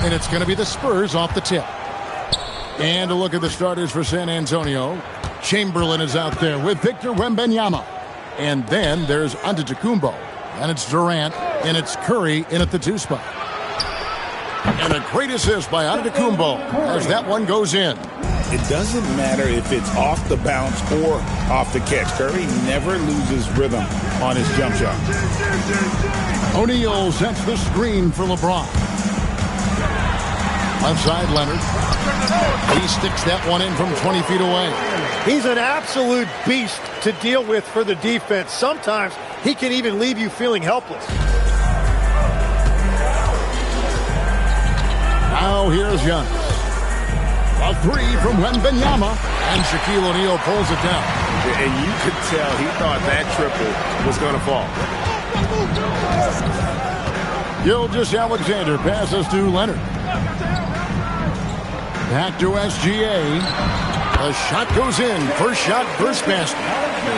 And it's going to be the Spurs off the tip. And a look at the starters for San Antonio. Chamberlain is out there with Victor Wembanyama. And then there's Antetokounmpo. And it's Durant. And it's Curry in at the 2 spot. And a great assist by Antetokounmpo as that one goes in. It doesn't matter if it's off the bounce or off the catch. Curry never loses rhythm on his jump shot. O'Neal sets the screen for LeBron. Left side, Leonard. He sticks that one in from 20 feet away. He's an absolute beast to deal with for the defense. Sometimes he can even leave you feeling helpless. Now here's Giannis. A 3 from Wembanyama, and Shaquille O'Neal pulls it down. And you could tell he thought that triple was going to fall. Gilgeous-Alexander passes to Leonard. Back to SGA. The shot goes in. First shot, first basket.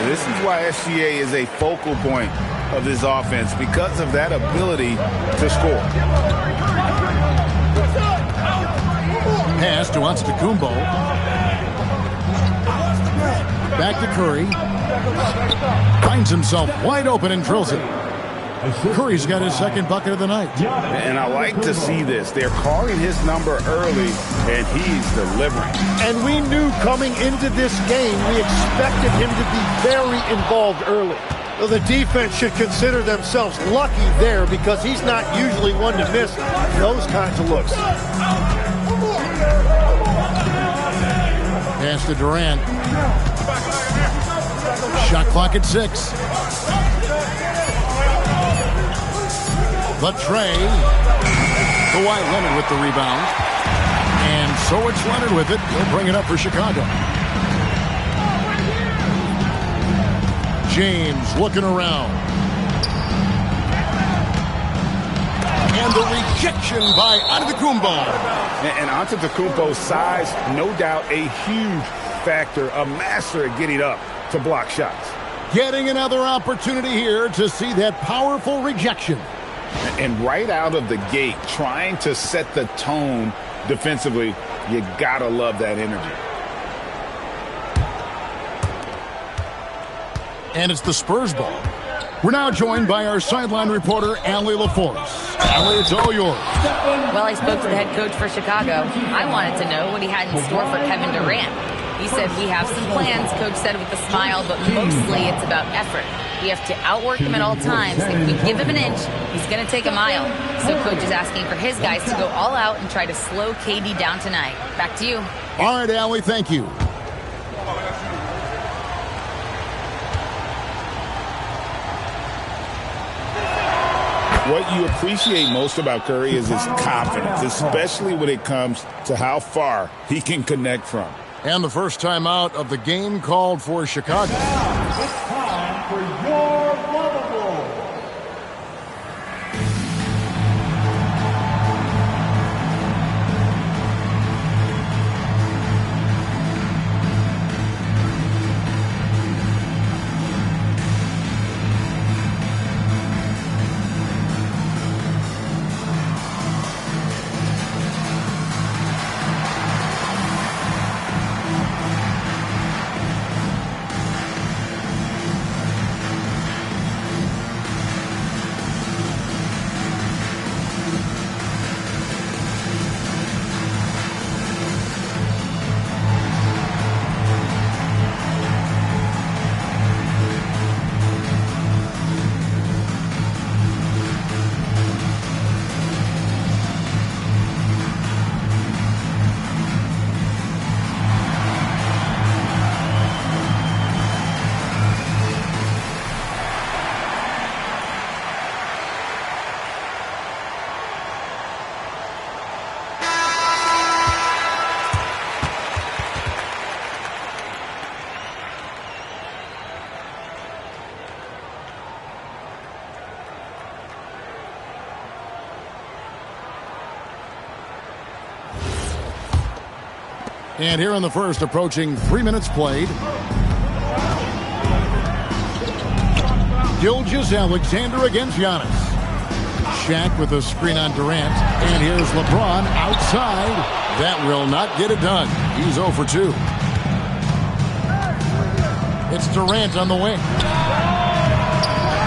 This is why SGA is a focal point of this offense, because of that ability to score. Pass to Antetokounmpo. Back to Curry. Finds himself wide open and drills it. Curry's got his second bucket of the night. And I like to see this. They're calling his number early, and he's delivering. And we knew coming into this game, we expected him to be very involved early. So the defense should consider themselves lucky there, because he's not usually one to miss those kinds of looks. Pass to Durant. Shot clock at 6. The tray. Kawhi Leonard with the rebound. And so it's Leonard with it. He'll bring it up for Chicago. James looking around. And the rejection by Antetokounmpo. And Antetokounmpo's size, no doubt a huge factor, a master at getting up to block shots. Getting another opportunity here to see that powerful rejection. And right out of the gate, trying to set the tone defensively, you gotta love that energy. And it's the Spurs ball. We're now joined by our sideline reporter, Allie LaForce. Allie, it's all yours. Well, I spoke to the head coach for Chicago. I wanted to know what he had in store for Kevin Durant. He said, we have some plans, Coach said with a smile, but mostly it's about effort. We have to outwork him at all times. If we give him an inch, he's going to take a mile. So Coach is asking for his guys to go all out and try to slow KD down tonight. Back to you. All right, Allie, thank you. What you appreciate most about Curry is his confidence, especially when it comes to how far he can connect from. And the first time out of the game called for Chicago. It's time for your Wobble. And here in the first, approaching 3 minutes played. Gilgeous-Alexander against Giannis. Shaq with a screen on Durant. And here's LeBron outside. That will not get it done. He's 0 for 2. It's Durant on the wing.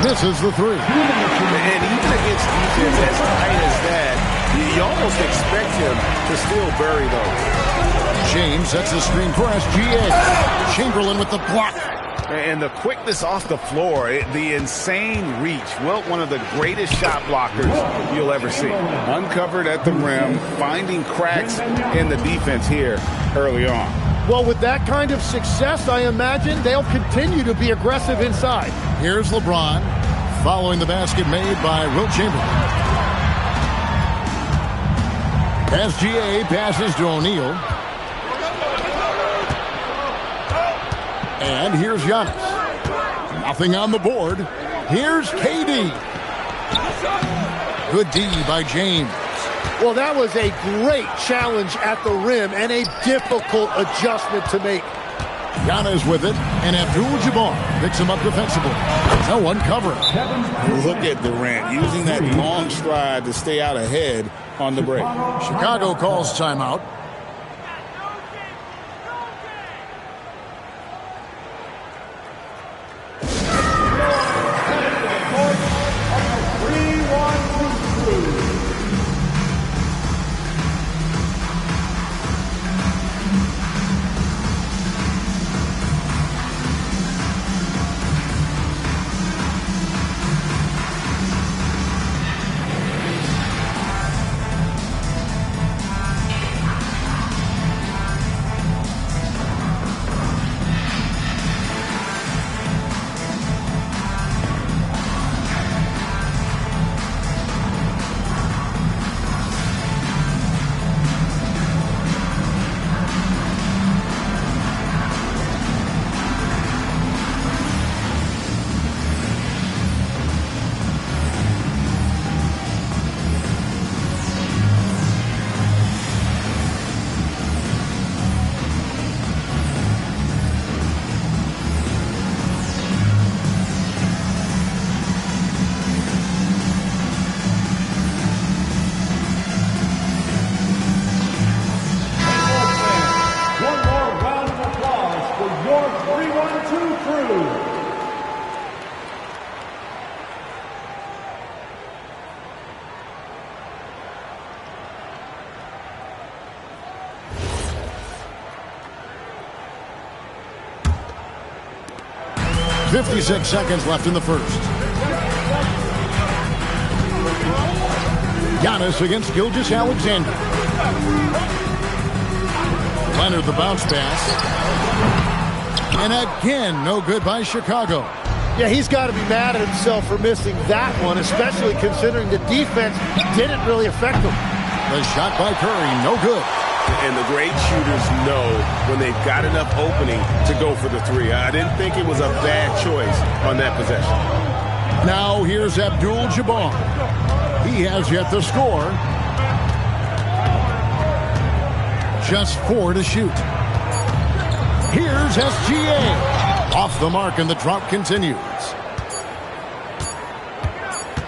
Misses the three. And even against defense as tight as that, you almost expect him to still bury those. James sets the screen for SGA. Chamberlain with the block. And the quickness off the floor, the insane reach. Well, one of the greatest shot blockers you'll ever see. Uncovered at the rim, finding cracks in the defense here early on. Well, with that kind of success, I imagine they'll continue to be aggressive inside. Here's LeBron following the basket made by Wilt Chamberlain. SGA passes to O'Neal. And here's Giannis. Nothing on the board. Here's KD. Good D by James. Well, that was a great challenge at the rim and a difficult adjustment to make. Giannis with it, and Abdul-Jabbar picks him up defensively. No one covering. Look at Durant using that long stride to stay out ahead on the break. Chicago calls timeout. .56 seconds left in the first. Giannis against Gilgeous-Alexander. Leonard the bounce pass. And again, no good by Chicago. Yeah, he's got to be mad at himself for missing that one, especially considering the defense didn't really affect him. The shot by Curry, no good. And the great shooters know when they've got enough opening to go for the three. I didn't think it was a bad choice on that possession. Now here's Abdul-Jabbar. He has yet to score. Just 4 to shoot. Here's SGA. Off the mark, and the drought continues.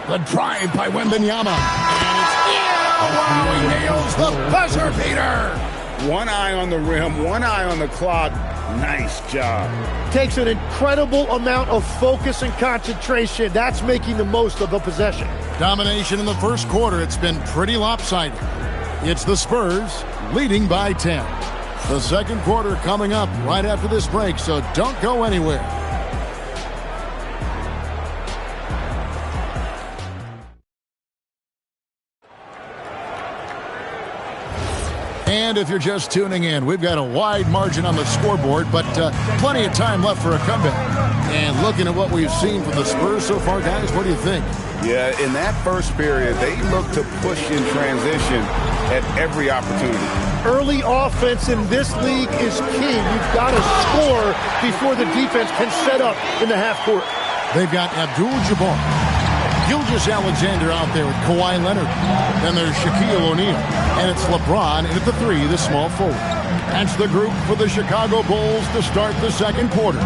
The drive by Wembanyama. And it's in. Wow, he nails the buzzer beater. One eye on the rim, one eye on the clock. Nice job. Takes an incredible amount of focus and concentration. That's making the most of a possession. Domination in the first quarter. It's been pretty lopsided. It's the Spurs leading by 10. The second quarter coming up right after this break, so don't go anywhere. And if you're just tuning in, we've got a wide margin on the scoreboard, but plenty of time left for a comeback. And looking at what we've seen from the Spurs so far, guys, what do you think? Yeah, in that first period, they look to push in transition at every opportunity. Early offense in this league is key. You've got to score before the defense can set up in the half court. They've got Abdul-Jabbar. Gilgeous-Alexander out there with Kawhi Leonard. Then there's Shaquille O'Neal. And it's LeBron in at the 3, the small forward. That's the group for the Chicago Bulls to start the second quarter.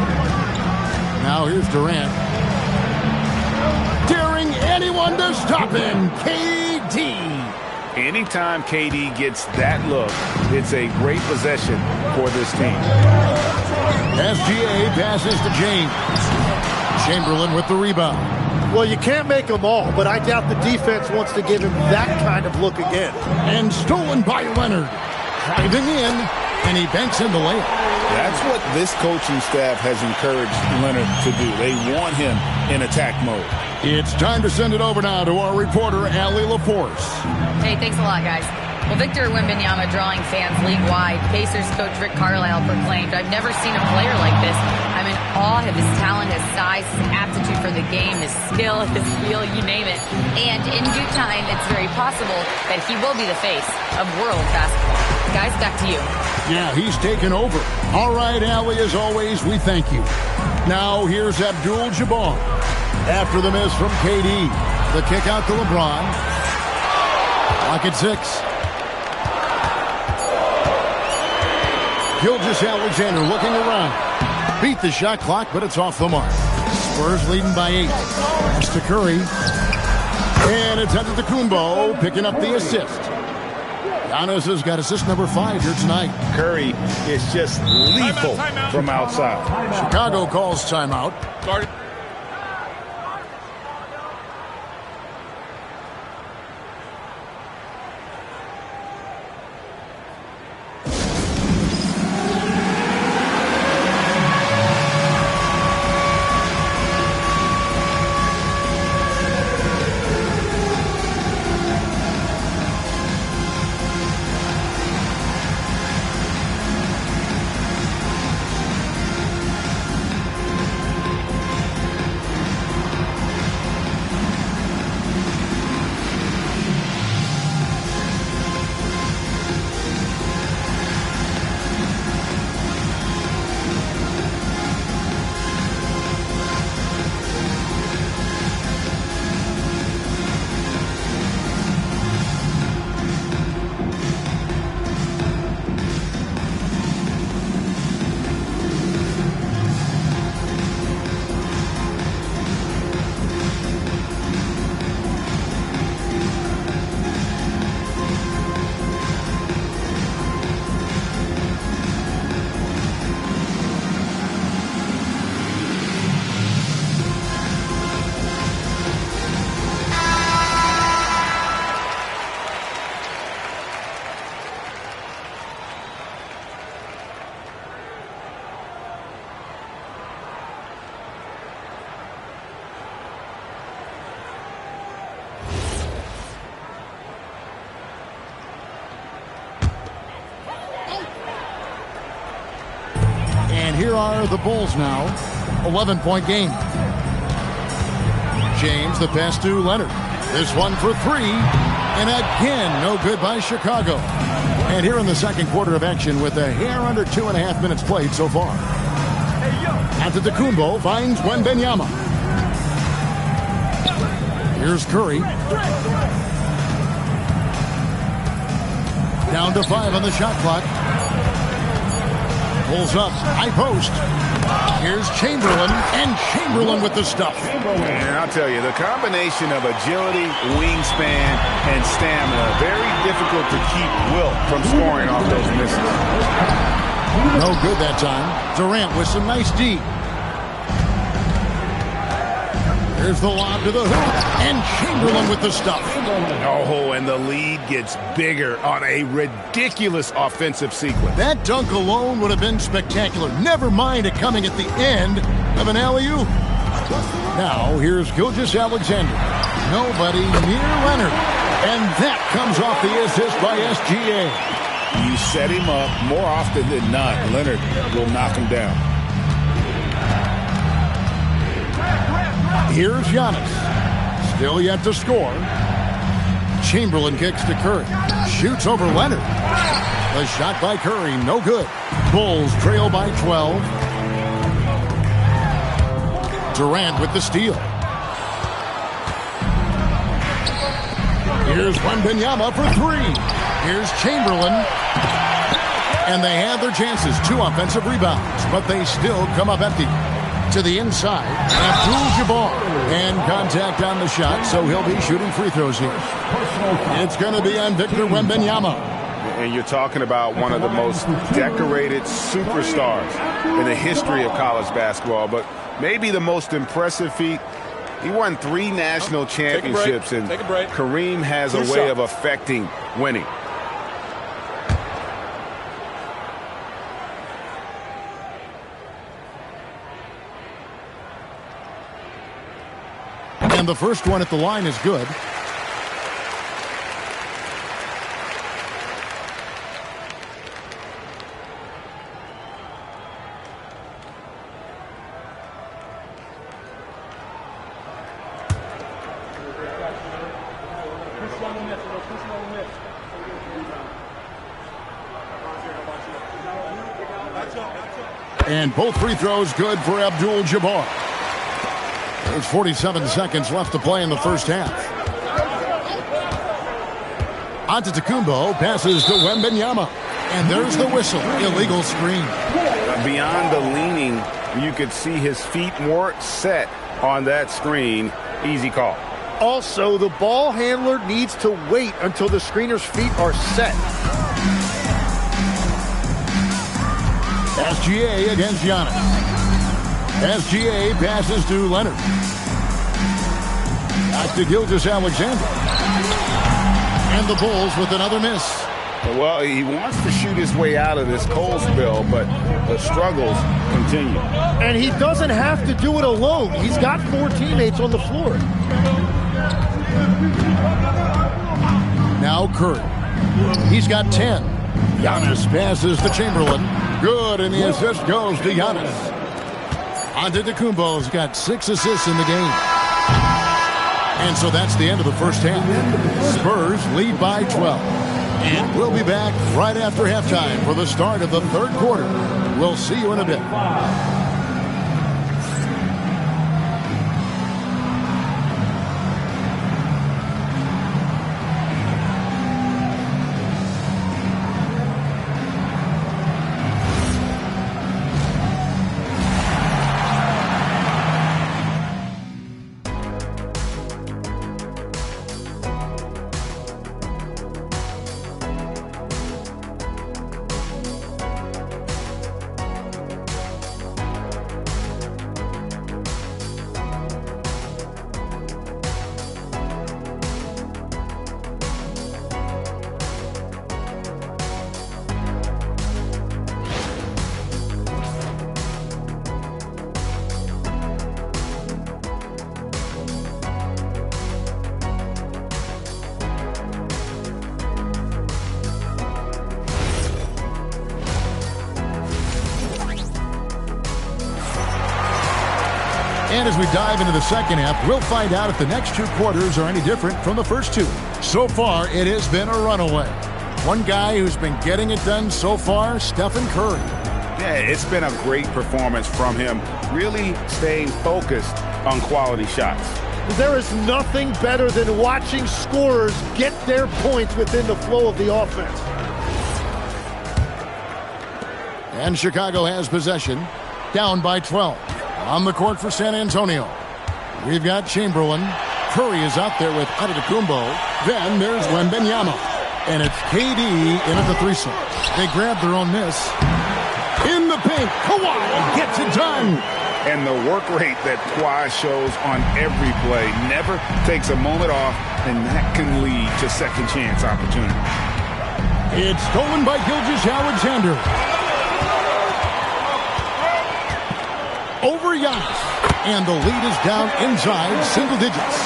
Now here's Durant. Daring anyone to stop him. KD. Anytime KD gets that look, it's a great possession for this team. SGA passes to James. Chamberlain with the rebound. Well, you can't make them all, but I doubt the defense wants to give him that kind of look again. And stolen by Leonard. Driving in, and he banks in the layup. That's what this coaching staff has encouraged Leonard to do. They want him in attack mode. It's time to send it over now to our reporter, Allie LaForce. Hey, thanks a lot, guys. Well, Victor Wembanyama drawing fans league-wide. Pacers coach Rick Carlisle proclaimed, "I've never seen a player like this. I'm in awe of his talent, his size, his aptitude for the game, his skill, his feel, you name it. And in due time, it's very possible that he will be the face of world basketball." Guys, back to you. Yeah, he's taken over. All right, Allie, as always, we thank you. Now, here's Abdul-Jabbar. After the miss from KD, the kick out to LeBron. Lock at 6. Gilgeous-Alexander looking around. Beat the shot clock, but it's off the mark. Spurs leading by 8. Pass to Curry. And it's Antetokounmpo picking up the assist. Giannis has got assist number 5 here tonight. Curry is just lethal from outside. Chicago calls timeout. Here are the Bulls now. 11-point game. James, the pass to Leonard. This one for 3. And again, no good by Chicago. And here in the second quarter of action with a hair under 2.5 minutes played so far. Antetokounmpo finds Wembanyama. Here's Curry. Down to 5 on the shot clock. Pulls up, high post. Here's Chamberlain, and Chamberlain with the stuff. And I'll tell you, the combination of agility, wingspan, and stamina, very difficult to keep Wilt from scoring off those misses. No good that time. Durant with some nice D. Here's the lob to the hoop, and Chamberlain with the stuff. Oh, and the lead gets bigger on a ridiculous offensive sequence. That dunk alone would have been spectacular. Never mind it coming at the end of an alley-oop. Now, here's Gilgeous-Alexander. Nobody near Leonard. And that comes off the assist by SGA. You set him up, more often than not, Leonard will knock him down. Here's Giannis. Still yet to score. Chamberlain kicks to Curry. Shoots over Leonard. The shot by Curry, no good. Bulls trail by 12. Durant with the steal. Here's Wembanyama for three. Here's Chamberlain. And they have their chances. 2 offensive rebounds, but they still come up empty. To the inside, Abdul-Jabbar. And contact on the shot, so he'll be shooting free throws here. It's going to be on Victor Wembanyama. And you're talking about one of the most decorated superstars in the history of college basketball, but maybe the most impressive feat. He won 3 national championships, and Kareem has a way of affecting winning. And the first one at the line is good. And both free throws good for Abdul-Jabbar. There's 47 seconds left to play in the first half. Antetokounmpo passes to Wembanyama. And there's the whistle. Illegal screen. Beyond the leaning, you could see his feet more set on that screen. Easy call. Also, the ball handler needs to wait until the screener's feet are set. SGA against Giannis. SGA passes to Leonard. Back to Gilgeous-Alexander. And the Bulls with another miss. Well, he wants to shoot his way out of this cold spell, but the struggles continue. And he doesn't have to do it alone. He's got 4 teammates on the floor. Now Curry. He's got 10. Giannis passes to Chamberlain. Good, and the assist goes to Giannis. Antetokounmpo's got 6 assists in the game. And so that's the end of the first half. Spurs lead by 12. And we'll be back right after halftime for the start of the third quarter. We'll see you in a bit. And as we dive into the second half, we'll find out if the next 2 quarters are any different from the first 2. So far, it has been a runaway. One guy who's been getting it done so far, Stephen Curry. Yeah, it's been a great performance from him, really staying focused on quality shots. There is nothing better than watching scorers get their points within the flow of the offense. And Chicago has possession, down by 12. On the court for San Antonio, we've got Chamberlain. Curry is out there with Antetokounmpo. Then there's Wembanyama. And it's KD in at the threesome. They grab their own miss. In the paint, Kawhi gets it done. And the work rate that Kawhi shows on every play never takes a moment off, and that can lead to second chance opportunities. It's stolen by Gilgeous-Alexander. Over Giannis. And the lead is down inside single digits.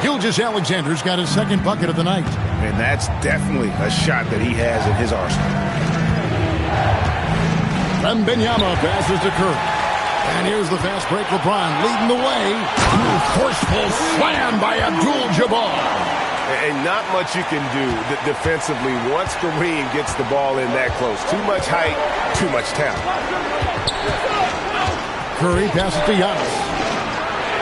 Gilgeous-Alexander's got his second bucket of the night. And that's definitely a shot that he has in his arsenal. Wembanyama passes to Curry. And here's the fast break. LeBron leading the way. Forceful slam by Abdul-Jabbar. And not much you can do defensively once Kareem gets the ball in that close. Too much height, too much talent. Curry passes to Giannis.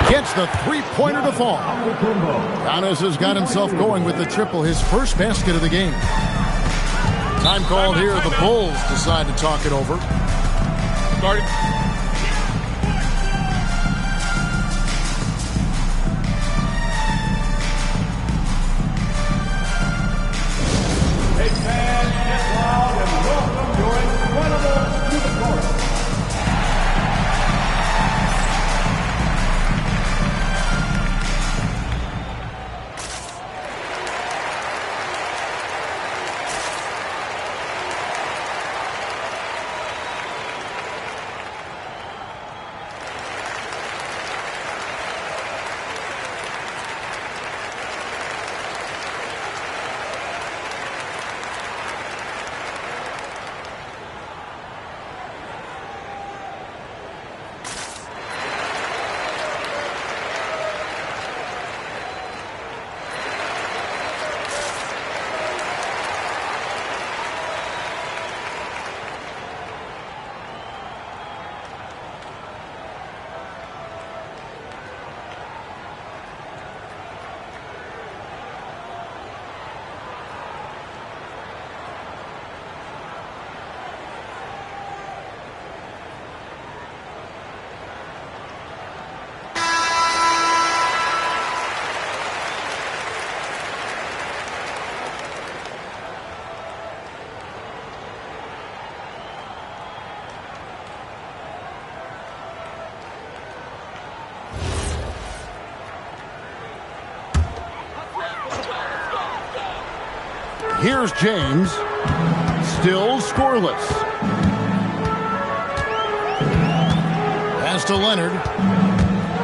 Gets the three-pointer to fall. Giannis has got himself going with the triple, his first basket of the game. Time called here. The Bulls decide to talk it over. Started. Hey fans, get loud and welcome your incredible to the court. Here's James. Still scoreless. Pass to Leonard.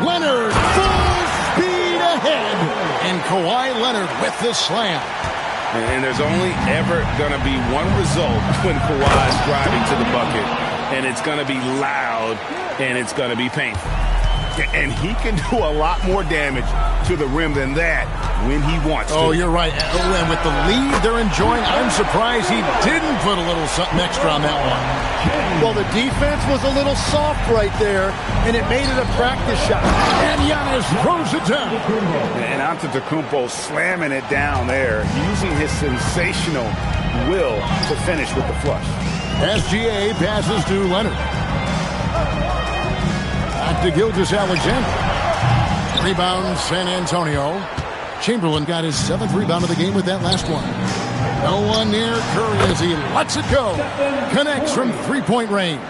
Leonard full speed ahead. And Kawhi Leonard with the slam. And there's only ever going to be one result when Kawhi's driving to the bucket. And it's going to be loud and it's going to be painful. And he can do a lot more damage to the rim than that when he wants to. Oh, you're right. And with the lead they're enjoying, I'm surprised he didn't put a little something extra on that one. Well, the defense was a little soft right there, and it made it a practice shot. And Giannis throws it down. And Antetokounmpo slamming it down there, using his sensational will to finish with the flush. SGA passes to Leonard. Back to Gilgeous-Alexander. Rebound, San Antonio. Chamberlain got his 7th rebound of the game with that last one. No one near Curry as he lets it go. Connects from three-point range.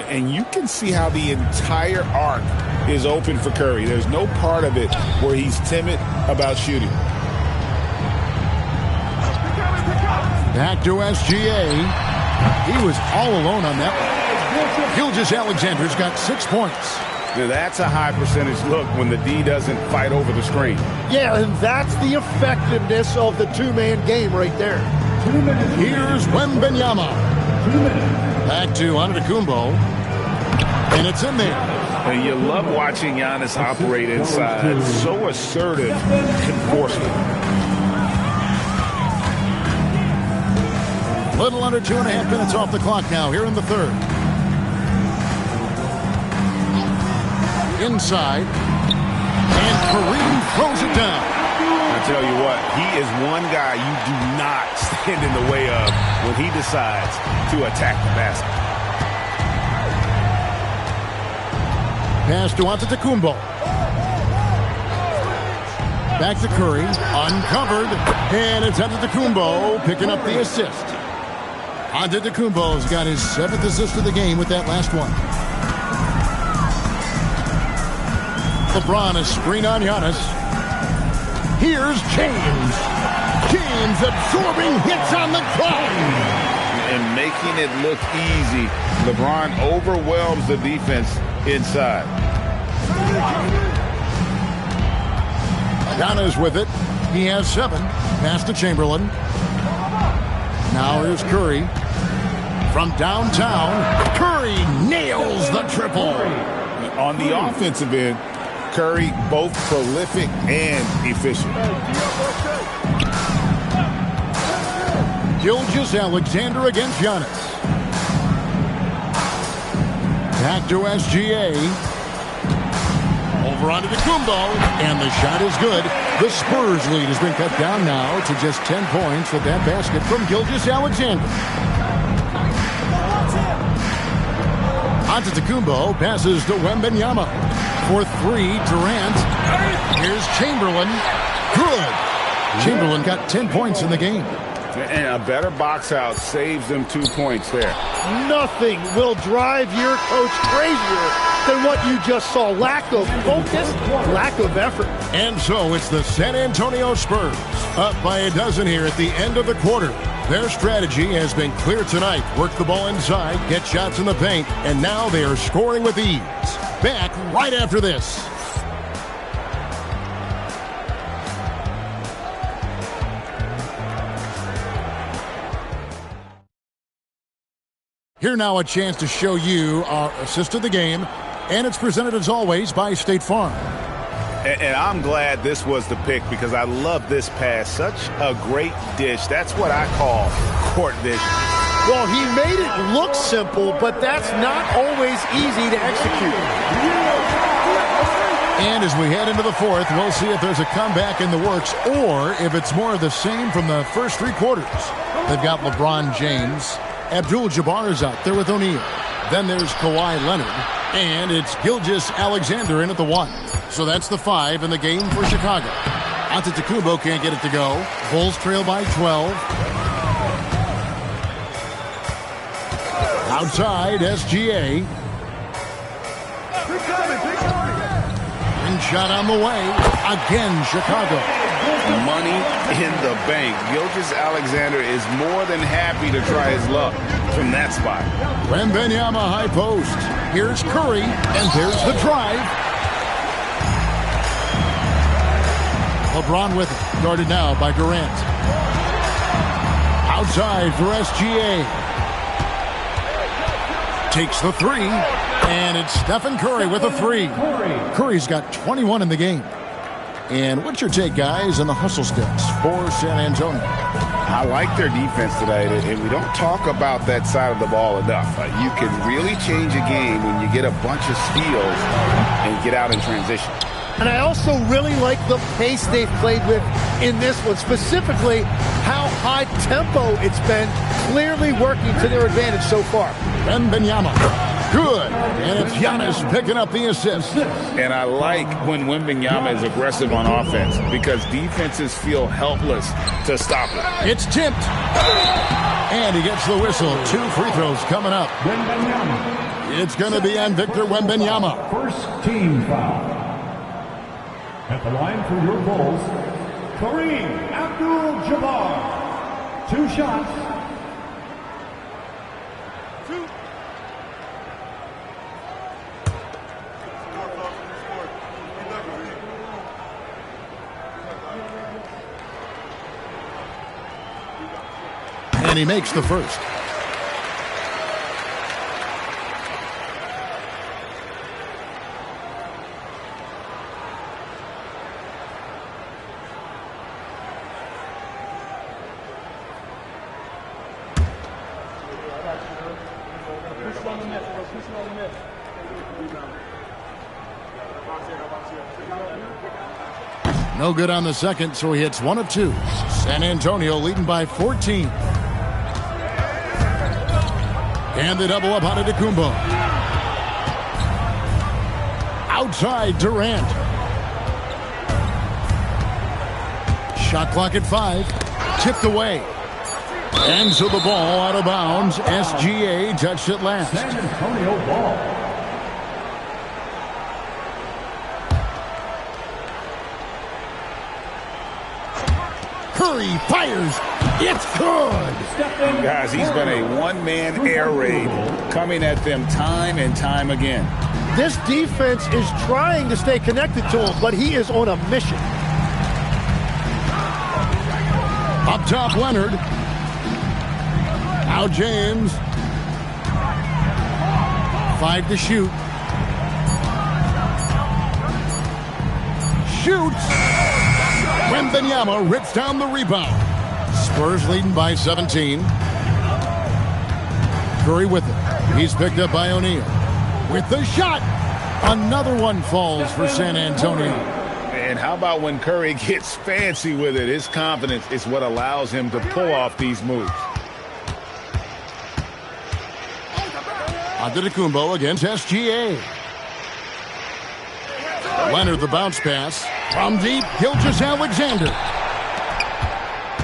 And you can see how the entire arc is open for Curry. There's no part of it where he's timid about shooting. Back to SGA. He was all alone on that one. Gilgeous-Alexander's got 6 points. Now that's a high percentage look when the D doesn't fight over the screen. Yeah, and that's the effectiveness of the two-man game right there. Here's Wembanyama. Back to Antetokounmpo. And it's in there. And you love watching Giannis operate inside. So assertive and forceful. Little under 2.5 minutes off the clock now here in the third. Inside. And Kareem throws it down. I tell you what, he is one guy you do not stand in the way of when he decides to attack the basket. Pass to Antetokounmpo. Back to Curry. Uncovered. And it's Antetokounmpo picking up the assist. Antetokounmpo's got his 7th assist of the game with that last one. LeBron, a screen on Giannis. Here's James. James absorbing hits on the climb. And making it look easy. LeBron overwhelms the defense inside. Giannis with it. He has 7. Pass to Chamberlain. Now here's Curry. From downtown, Curry nails the triple. On the offensive end, Curry both prolific and efficient. Gilgeous-Alexander against Giannis. Back to SGA. Over onto Kumbo, and the shot is good. The Spurs lead has been cut down now to just 10 points with that basket from Gilgeous-Alexander. Antetokounmpo passes to Wembanyama. For three, Durant. Here's Chamberlain. Good. Chamberlain got 10 points in the game. And a better box out saves them 2 points there. Nothing will drive your coach crazier than what you just saw. Lack of focus, lack of effort. And so it's the San Antonio Spurs up by a dozen here at the end of the quarter. Their strategy has been clear tonight. Work the ball inside, get shots in the paint, and now they are scoring with ease. Back right after this. Here now a chance to show you our assist of the game, and it's presented as always by State Farm. And I'm glad this was the pick because I love this pass. Such a great dish. That's what I call court vision. Well, he made it look simple, but that's not always easy to execute. And as we head into the fourth, we'll see if there's a comeback in the works or if it's more of the same from the first three quarters. They've got LeBron James. Abdul-Jabbar is out there with O'Neal. Then there's Kawhi Leonard. And it's Gilgeous-Alexander in at the 1. So that's the 5 in the game for Chicago. Antetokounmpo can't get it to go. Bulls trail by 12. Outside, SGA. And shot on the way. Again, Chicago. Money in the bank. Gilgeous-Alexander is more than happy to try his luck from that spot. Wembanyama high post. Here's Curry, and there's the drive. LeBron with it. Guarded now by Durant. Outside for SGA. Takes the 3, and it's Stephen Curry with a 3. Curry's got 21 in the game. And what's your take, guys, on the hustle sticks for San Antonio? I like their defense tonight, and we don't talk about that side of the ball enough. You can really change a game when you get a bunch of steals and get out in transition. And I also really like the pace they've played with in this one, specifically how high tempo it's been, clearly working to their advantage so far. Wembanyama. Good. And it's Giannis picking up the assist. And I like when Wembanyama is aggressive on offense because defenses feel helpless to stop it. It's tipped. And he gets the whistle. 2 free throws coming up. It's going to be on Victor Wembanyama. First team foul. At the line for your Bulls, Kareem Abdul-Jabbar. 2 shots. And he makes the first. No good on the second, so he hits 1 of 2. San Antonio leading by 14. And they double up on Antetokounmpo. Outside, Durant. Shot clock at 5. Tipped away. And so the ball out of bounds. SGA touched it last. San Antonio ball. Curry fires. It's good. Guys, he's been a one-man air raid coming at them time and time again. This defense is trying to stay connected to him, but he is on a mission. Up top, Leonard. Now James. 5 to shoot. Shoots. Wembanyama rips down the rebound. Spurs leading by 17. Curry with it. He's picked up by O'Neal. With the shot. Another one falls for San Antonio. And how about when Curry gets fancy with it? His confidence is what allows him to pull off these moves. Antetokounmpo against SGA. Leonard the bounce pass. From deep, Gilgeous-Alexander.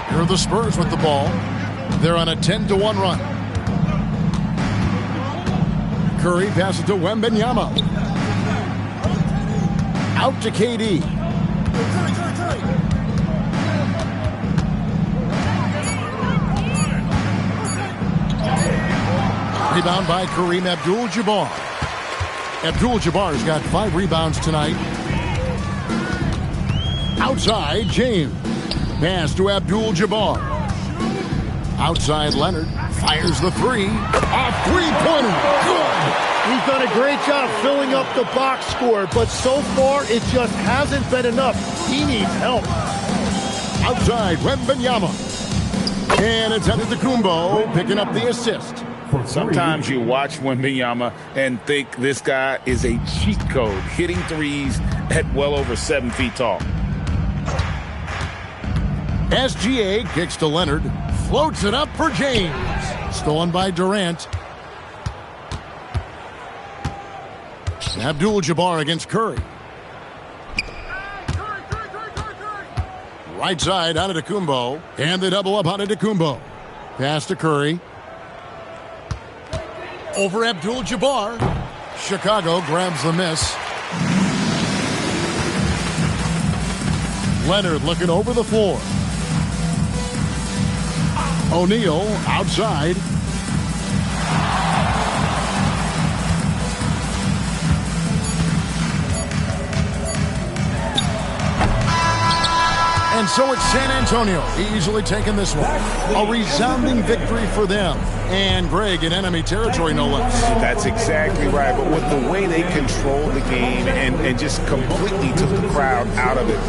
Here are the Spurs with the ball. They're on a 10-1 run. Curry passes to Wembanyama. Out to KD. Rebound by Kareem Abdul-Jabbar. Abdul-Jabbar's got 5 rebounds tonight. Outside, James. Pass to Abdul-Jabbar. Outside, Leonard. Fires the 3. A three-pointer. Good. He's done a great job filling up the box score, but so far it just hasn't been enough. He needs help. Outside, Wembanyama. And it's Antetokounmpo picking up the assist. Sometimes you watch Wembanyama and think this guy is a cheat code, hitting threes at well over 7 feet tall. SGA kicks to Leonard. Floats it up for James. Stolen by Durant. Abdul-Jabbar against Curry. Right side, Antetokounmpo. And the double up Antetokounmpo. Pass to Curry. Over Abdul-Jabbar. Chicago grabs the miss. Leonard looking over the floor. O'Neal outside. And so it's San Antonio easily taking this one. A resounding victory for them. And Greg in enemy territory, no less. That's exactly right. But with the way they controlled the game and just completely took the crowd out of it,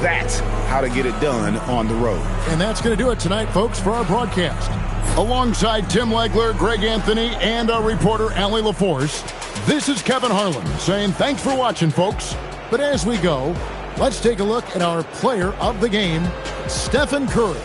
that's how to get it done on the road. And that's going to do it tonight, folks, for our broadcast. Alongside Tim Legler, Greg Anthony, and our reporter, Allie LaForce, this is Kevin Harlan saying thanks for watching, folks. But as we go, let's take a look at our player of the game, Stephen Curry.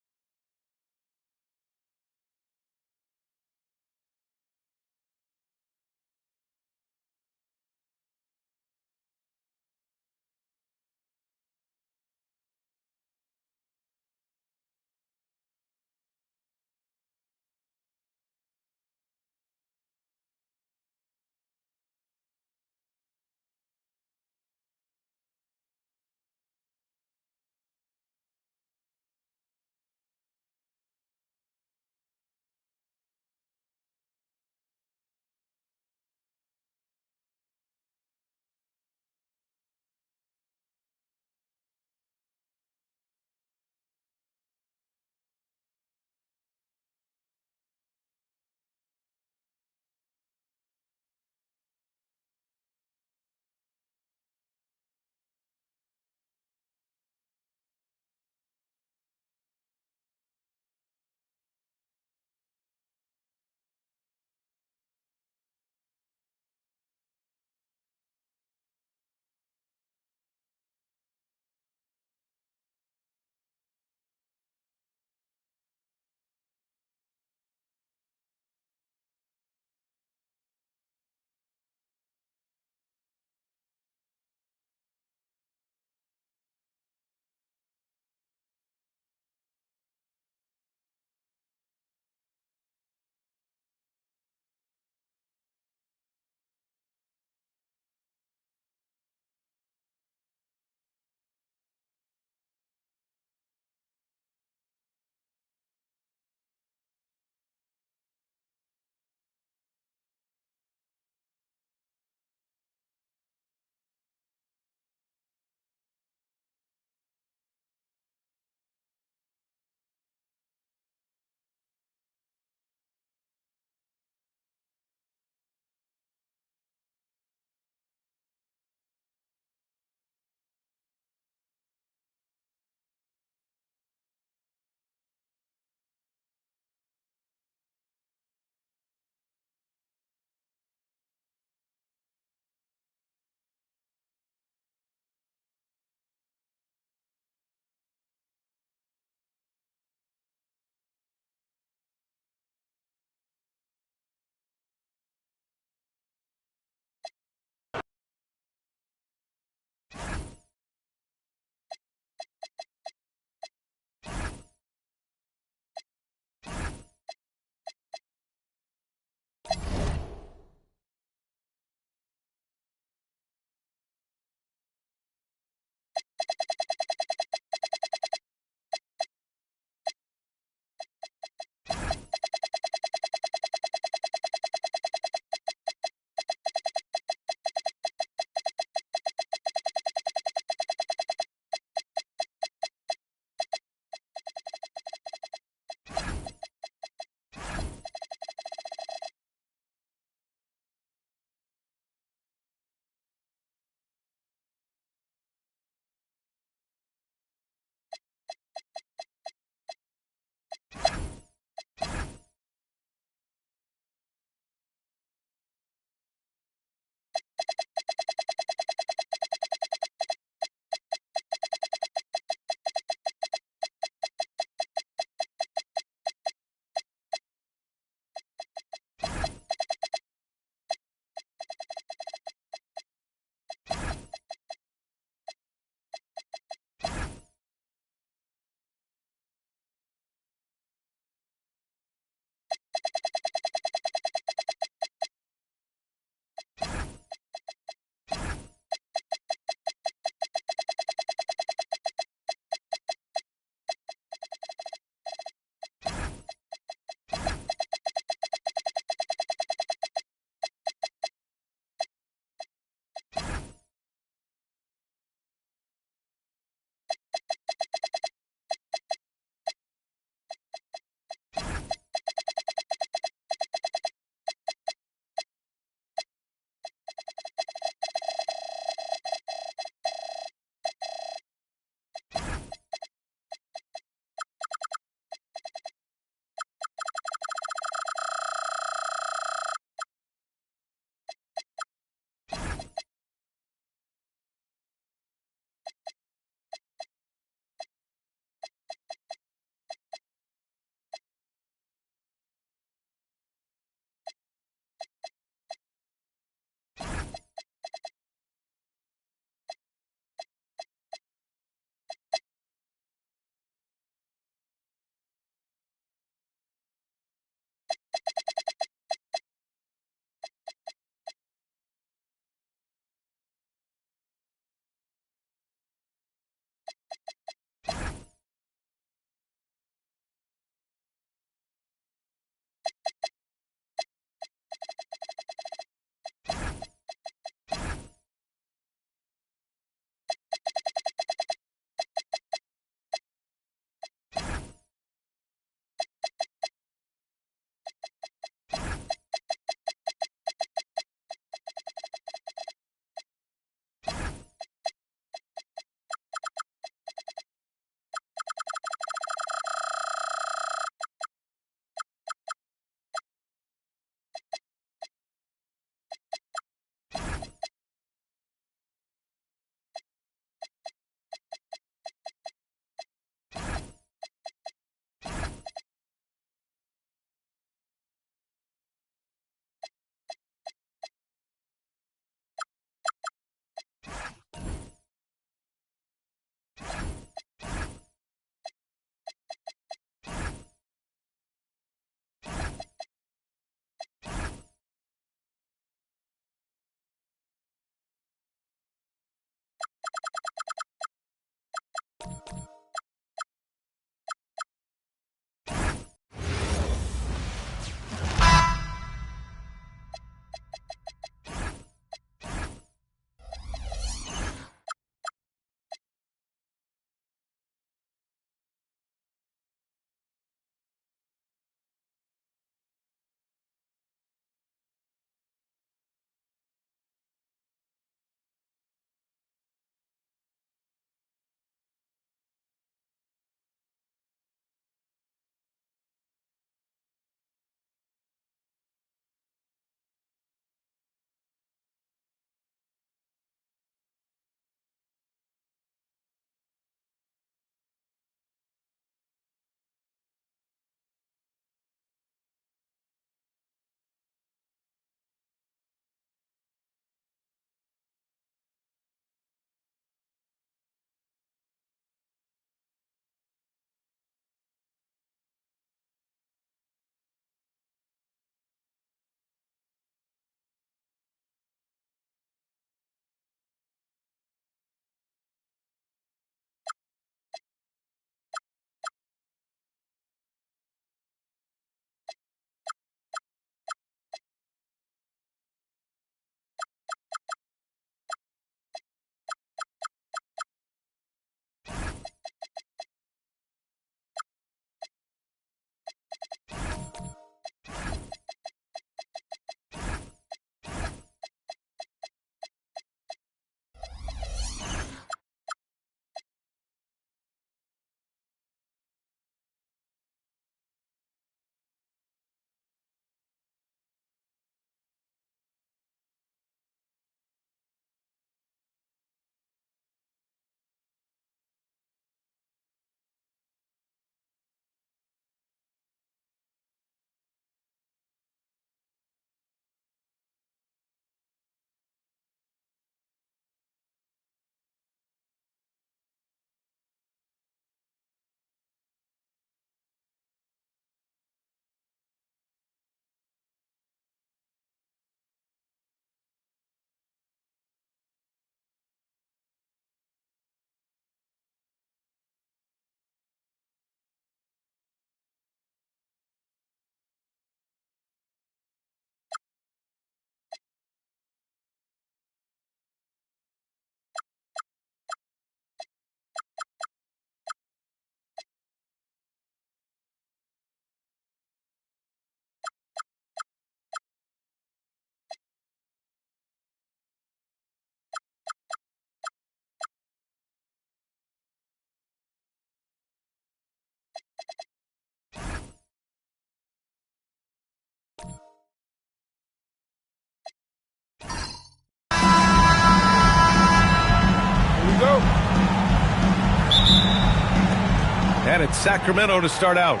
And it's Sacramento to start out.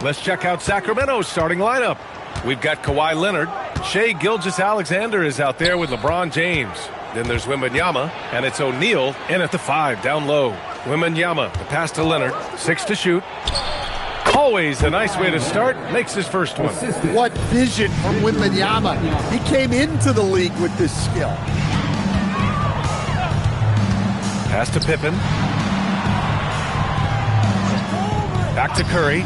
Let's check out Sacramento's starting lineup. We've got Kawhi Leonard. Shai Gilgeous-Alexander is out there with LeBron James. Then there's Wembanyama, and it's O'Neal in at the 5, down low. Wembanyama, the pass to Leonard, 6 to shoot. Always a nice way to start, makes his first one. What vision from Wembanyama. He came into the league with this skill. Pass to Pippen. Back to Curry.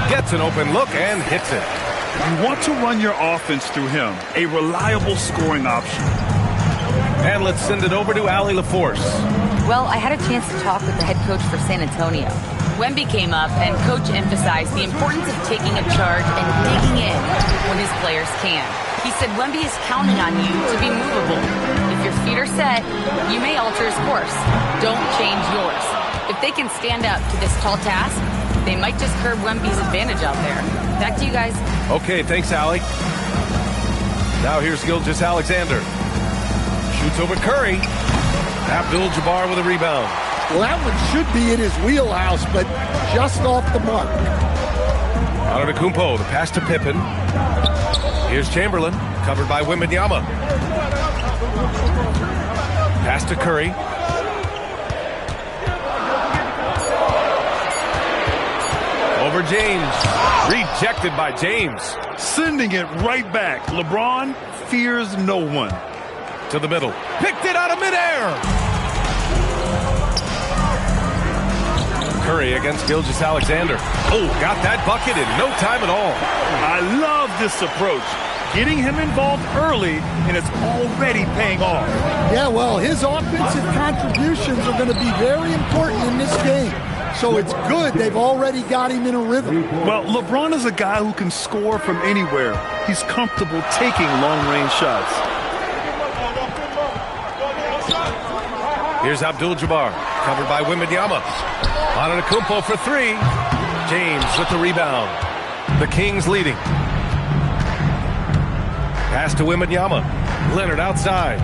Gets an open look and hits it. You want to run your offense through him, a reliable scoring option. And let's send it over to Allie LaForce. Well, I had a chance to talk with the head coach for San Antonio. Wemby came up, and Coach emphasized the importance of taking a charge and digging in when his players can. He said Wemby is counting on you to be movable. If your feet are set, you may alter his course. Don't change yours. If they can stand up to this tall task, they might just curb Wemby's advantage out there. Back to you guys. Okay, thanks, Allie. Now here's Gilgeous-Alexander. Shoots over Curry. Abdul-Jabbar with a rebound. Well, that one should be in his wheelhouse, but just off the mark. Antetokounmpo, the pass to Pippen. Here's Chamberlain, covered by Wembanyama. Pass to Curry. Over James. Rejected by James. Sending it right back. LeBron fears no one. To the middle. Picked it out of midair. Curry against Gilgeous-Alexander. Oh, got that bucket in no time at all. I love this approach. Getting him involved early, and it's already paying off. Yeah, well, his offensive contributions are going to be very important in this game. So it's good they've already got him in a rhythm. Well, LeBron is a guy who can score from anywhere. He's comfortable taking long-range shots. Here's Abdul-Jabbar, covered by Wembanyama. Antetokounmpo for 3. James with the rebound. The Kings leading. Pass to Wembanyama. Leonard outside.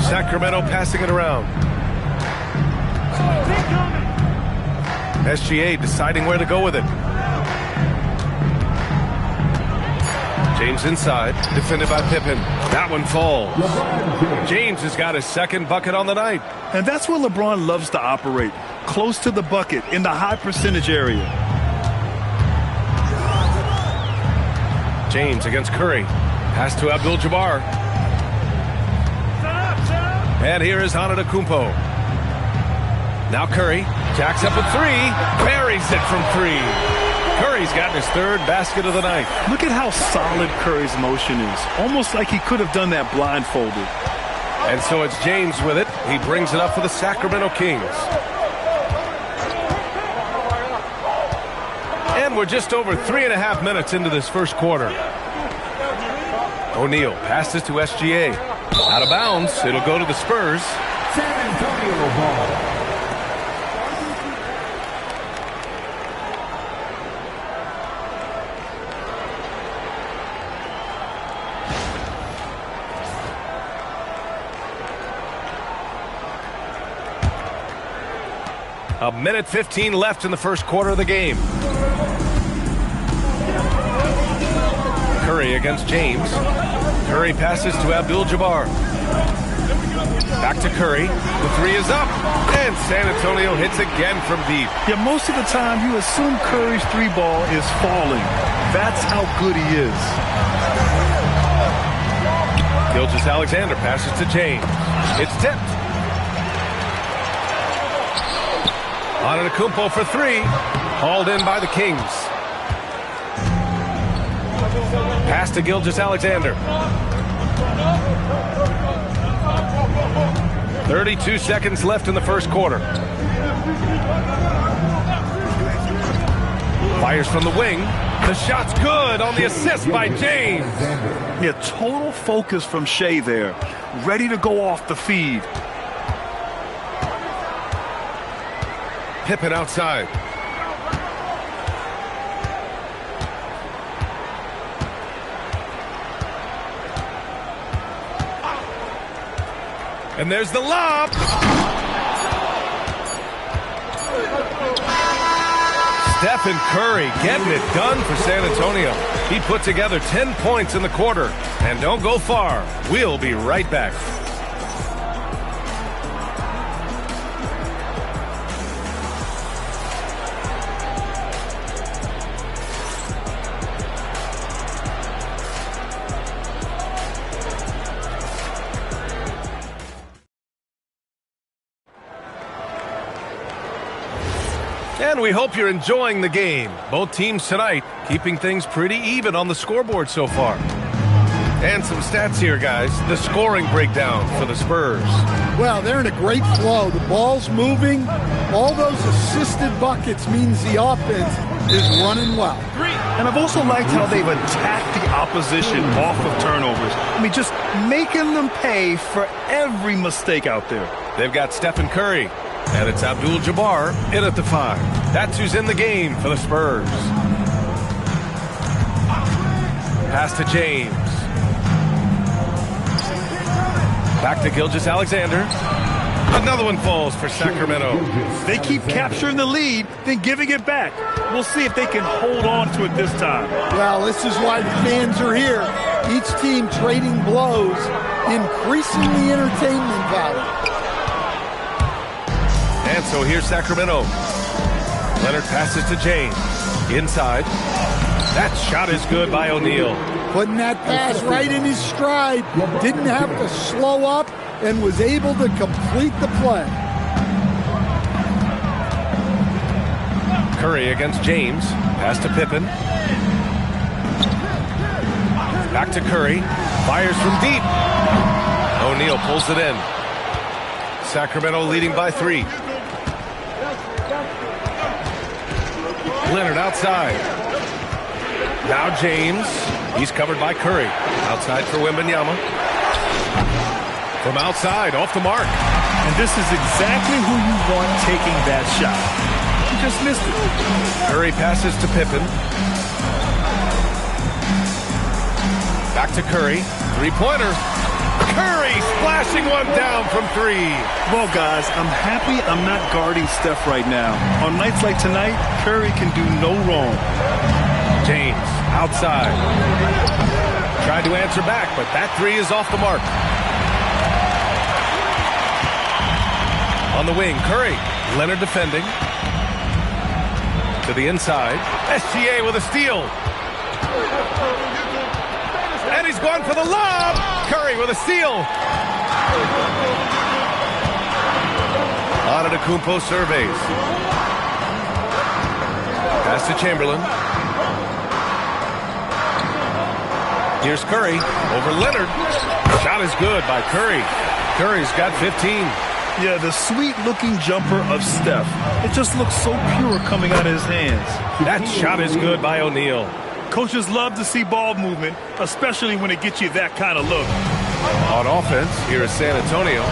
Sacramento passing it around. SGA deciding where to go with it. James inside, defended by Pippen. That one falls. James has got his second bucket on the night. And that's where LeBron loves to operate. Close to the bucket, in the high percentage area. James against Curry. Pass to Abdul-Jabbar. And here is Antetokounmpo. Now Curry jacks up a 3. Buries it from 3. Curry's gotten his third basket of the night. Look at how solid Curry's motion is. Almost like he could have done that blindfolded. And so it's James with it. He brings it up for the Sacramento Kings. And we're just over 3.5 minutes into this first quarter. O'Neal passes to SGA. Out of bounds. It'll go to the Spurs. San Antonio ball. A minute 15 left in the first quarter of the game. Curry against James. Curry passes to Abdul-Jabbar. Back to Curry. The 3 is up. And San Antonio hits again from deep. Yeah, most of the time you assume Curry's 3 ball is falling. That's how good he is. Gilgeous-Alexander passes to James. It's tipped. Antetokounmpo for 3. Hauled in by the Kings. Pass to Gilgeous-Alexander. 32 seconds left in the first quarter. Fires from the wing. The shot's good on the assist by James. Yeah, total focus from Shai there. Ready to go off the feed. Pippen outside. And there's the lob. Stephen Curry getting it done for San Antonio. He put together 10 points in the quarter. And don't go far. We'll be right back. And we hope you're enjoying the game. Both teams tonight keeping things pretty even on the scoreboard so far. And some stats here, guys. The scoring breakdown for the Spurs. Well, they're in a great flow. The ball's moving. All those assisted buckets means the offense is running well. And I've also liked how they've attacked the opposition off of turnovers. I mean, just making them pay for every mistake out there. They've got Stephen Curry. And it's Abdul-Jabbar in at the 5. That's who's in the game for the Spurs. Pass to James. Back to Gilgeous-Alexander. Another one falls for Sacramento. They keep capturing the lead, then giving it back. We'll see if they can hold on to it this time. Well, this is why the fans are here. Each team trading blows, increasing the entertainment value. And so here's Sacramento. Leonard passes to James. Inside. That shot is good by O'Neal. Putting that pass right in his stride. Didn't have to slow up and was able to complete the play. Curry against James. Pass to Pippen. Back to Curry. Fires from deep. O'Neal pulls it in. Sacramento leading by 3. Leonard outside. Now James. He's covered by Curry. Outside for Wembanyama. From outside, off the mark. And this is exactly who you want taking that shot. He just missed it. Curry passes to Pippen. Back to Curry. Three-pointer. Curry splashing one down from 3. Well, guys, I'm happy I'm not guarding Steph right now. On nights like tonight, Curry can do no wrong. James outside. Tried to answer back, but that 3 is off the mark. On the wing, Curry. Leonard defending. To the inside. SGA with a steal. And he's gone for the lob. Curry with a steal. Antetokounmpo surveys. Pass to Chamberlain. Here's Curry over Leonard. Shot is good by Curry. Curry's got 15. Yeah, the sweet-looking jumper of Steph. It just looks so pure coming out of his hands. That shot is good by O'Neal. Coaches love to see ball movement, especially when it gets you that kind of look. On offense, here is San Antonio.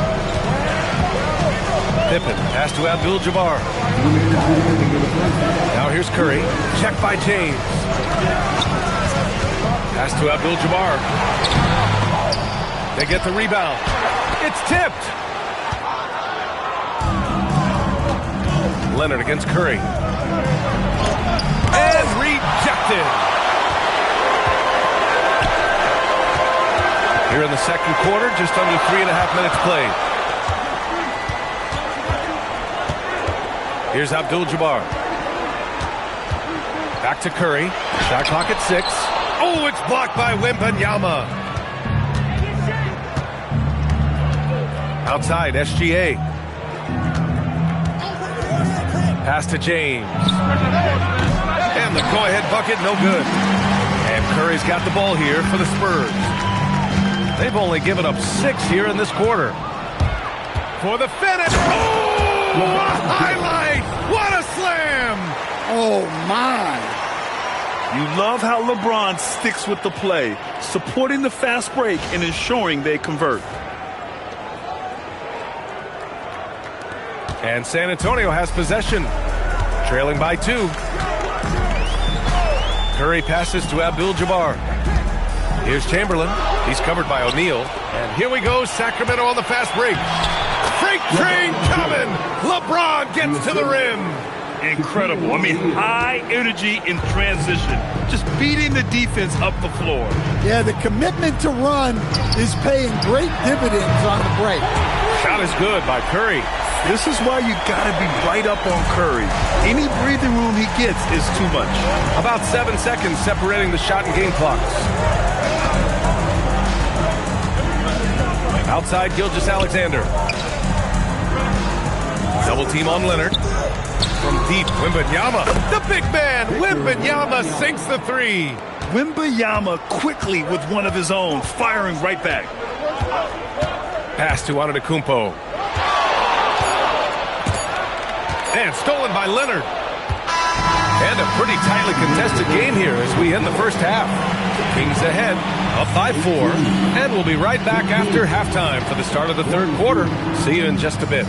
Pippen, pass to Abdul-Jabbar. Now here's Curry. Check by James. Pass to Abdul-Jabbar. They get the rebound. It's tipped. Leonard against Curry. And rejected. Here in the second quarter, just under 3.5 minutes played. Here's Abdul-Jabbar. Back to Curry. Shot clock at 6. Oh, it's blocked by Wembanyama. Outside, SGA. Pass to James. And the go-ahead bucket, no good. And Curry's got the ball here for the Spurs. They've only given up 6 here in this quarter. For the finish. Oh, a highlight. What a slam. Oh, my. You love how LeBron sticks with the play, supporting the fast break and ensuring they convert. And San Antonio has possession, trailing by 2. Curry passes to Abdul-Jabbar. Here's Chamberlain. He's covered by O'Neal. And here we go, Sacramento on the fast break. Freight train coming. LeBron gets to the rim. incredible. I mean, high energy in transition. Just beating the defense up the floor. Yeah, the commitment to run is paying great dividends on the break. Shot is good by Curry. This is why you got to be right up on Curry. Any breathing room he gets is too much. About 7 seconds separating the shot and game clocks. Outside Gilgeous-Alexander. Double team on Leonard. From deep, Wembanyama. The big man, Wembanyama sinks the three. Wembanyama quickly with one of his own, firing right back. Pass to Antetokounmpo. And stolen by Leonard. And a pretty tightly contested game here as we end the first half. Kings ahead, up by 4. And we'll be right back after halftime for the start of the third quarter. See you in just a bit.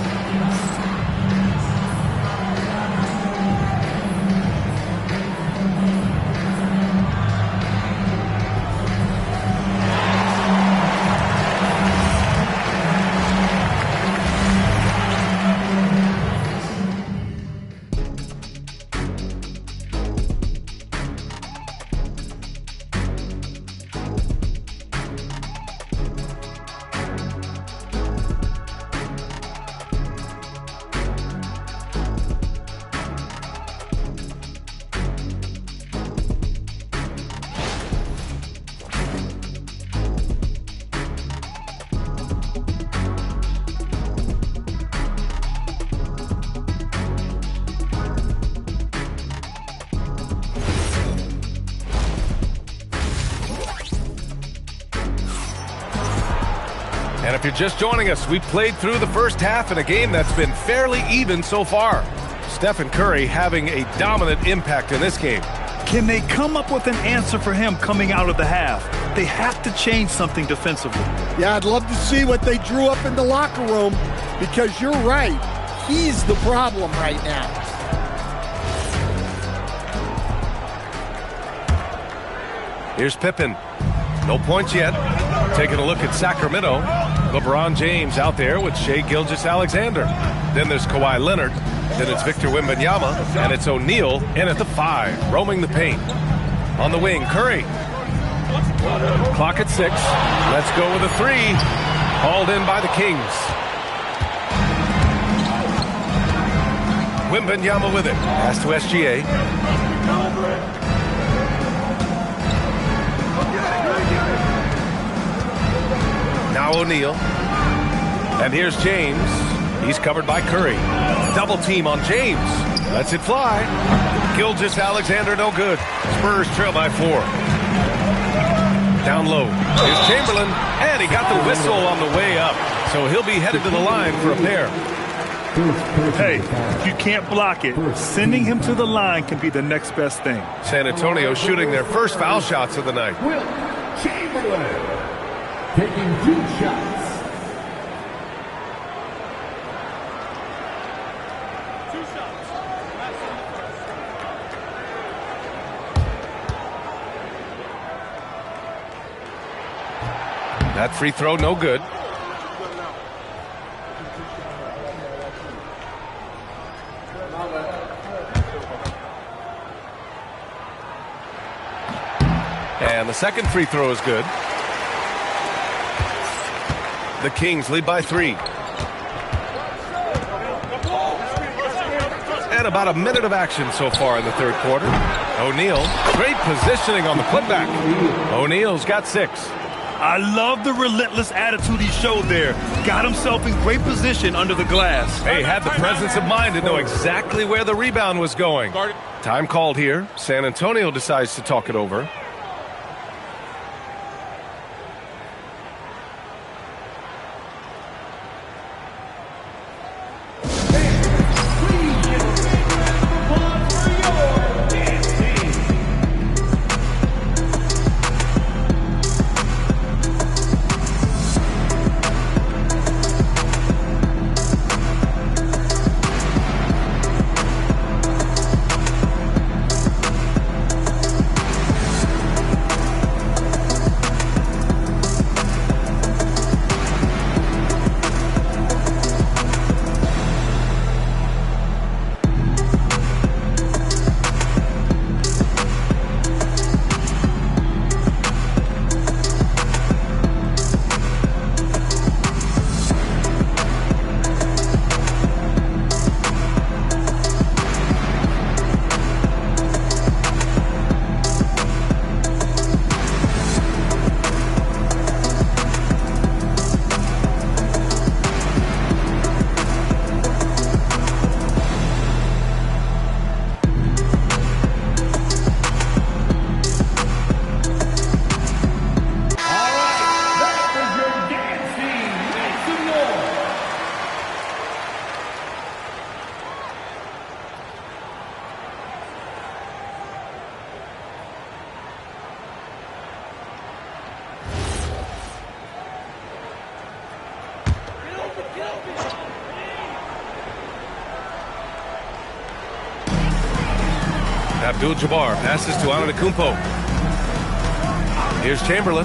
And if you're just joining us, we've played through the first half in a game that's been fairly even so far. Stephen Curry having a dominant impact in this game. Can they come up with an answer for him coming out of the half? They have to change something defensively. Yeah, I'd love to see what they drew up in the locker room because you're right. He's the problem right now. Here's Pippen. No points yet. Taking a look at Sacramento. LeBron James out there with Shai Gilgeous-Alexander. Then there's Kawhi Leonard. Then it's Victor Wembanyama. And it's O'Neal in at the 5, roaming the paint. On the wing, Curry. Clock at 6. Let's go with a 3. Hauled in by the Kings. Wembanyama with it. Pass to SGA. Now O'Neal. And here's James. He's covered by Curry. Double team on James. Lets it fly. Gilgeous-Alexander no good. Spurs trail by 4. Down low. Here's Chamberlain. And he got the whistle on the way up. So he'll be headed to the line for a pair. Hey, if you can't block it, sending him to the line can be the next best thing. San Antonio shooting their first foul shots of the night. Will Chamberlain taking 2 shots. That free throw no good. And the second free throw is good. The Kings lead by 3. And about a minute of action so far in the third quarter. O'Neal, great positioning on the putback. O'Neal's got 6. I love the relentless attitude he showed there. Got himself in great position under the glass. Hey, had the presence of mind to know exactly where the rebound was going. Time called here. San Antonio decides to talk it over. Abdul-Jabbar passes to Antetokounmpo. Here's Chamberlain.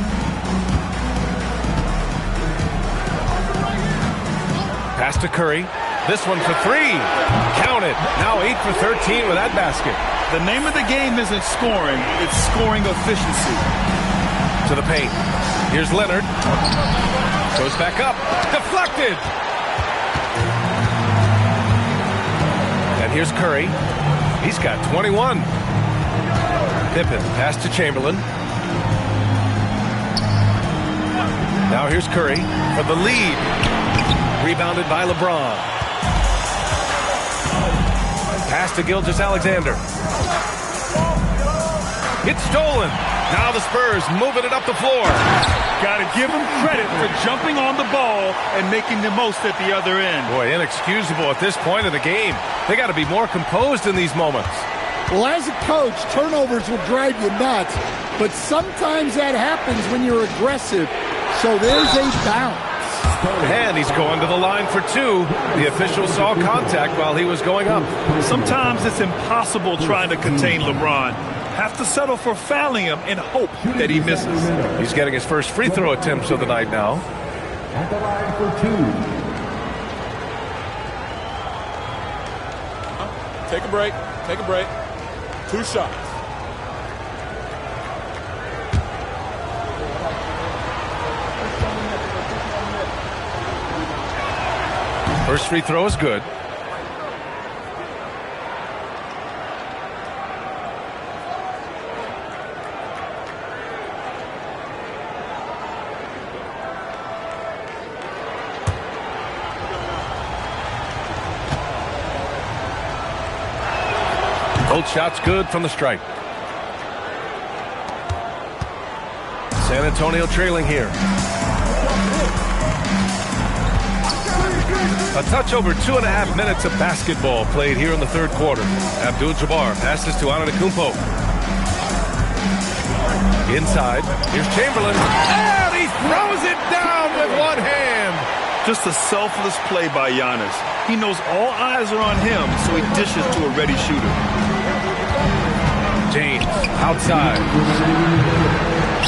Pass to Curry. This one for three. Count it. Now 8 for 13 with that basket. The name of the game isn't scoring, it's scoring efficiency. To the paint. Here's Leonard. Goes back up. Deflected. And here's Curry. He's got 21. Pippen pass to Chamberlain. Now here's Curry for the lead. Rebounded by LeBron. Pass to Gilgeous-Alexander. It's stolen. Now the Spurs moving it up the floor. Got to give them credit for jumping on the ball and making the most at the other end. Boy, inexcusable at this point of the game. They got to be more composed in these moments. Well, as a coach, turnovers will drive you nuts, but sometimes that happens when you're aggressive. So there's a bounce. And he's going to the line for two. The official saw contact while he was going up. Sometimes it's impossible trying to contain LeBron. Have to settle for fouling him and hope that he misses. He's getting his first free throw attempts of the night now. At the line for two. Take a break. Take a break. 2 shots. First free throw is good. Both shots good from the stripe. San Antonio trailing here. A touch over 2.5 minutes of basketball played here in the third quarter. Abdul-Jabbar passes to Antetokounmpo. Inside, here's Chamberlain. And he throws it down with one hand. Just a selfless play by Giannis. He knows all eyes are on him, so he dishes to a ready shooter. James, outside.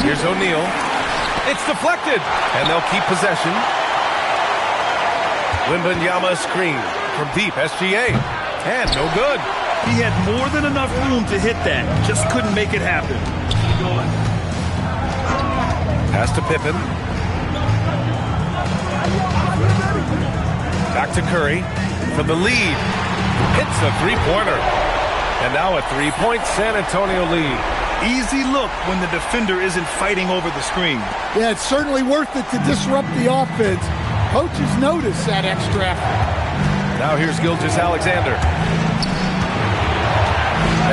Here's O'Neal. It's deflected, and they'll keep possession. Wembanyama screen from deep, SGA. And no good. He had more than enough room to hit that. Just couldn't make it happen. Pass to Pippen. Back to Curry for the lead. Hits a three-pointer. And now a three-point San Antonio lead. Easy look when the defender isn't fighting over the screen. Yeah, it's certainly worth it to disrupt the offense. Coaches notice that extra effort. Now here's Gilgeous-Alexander.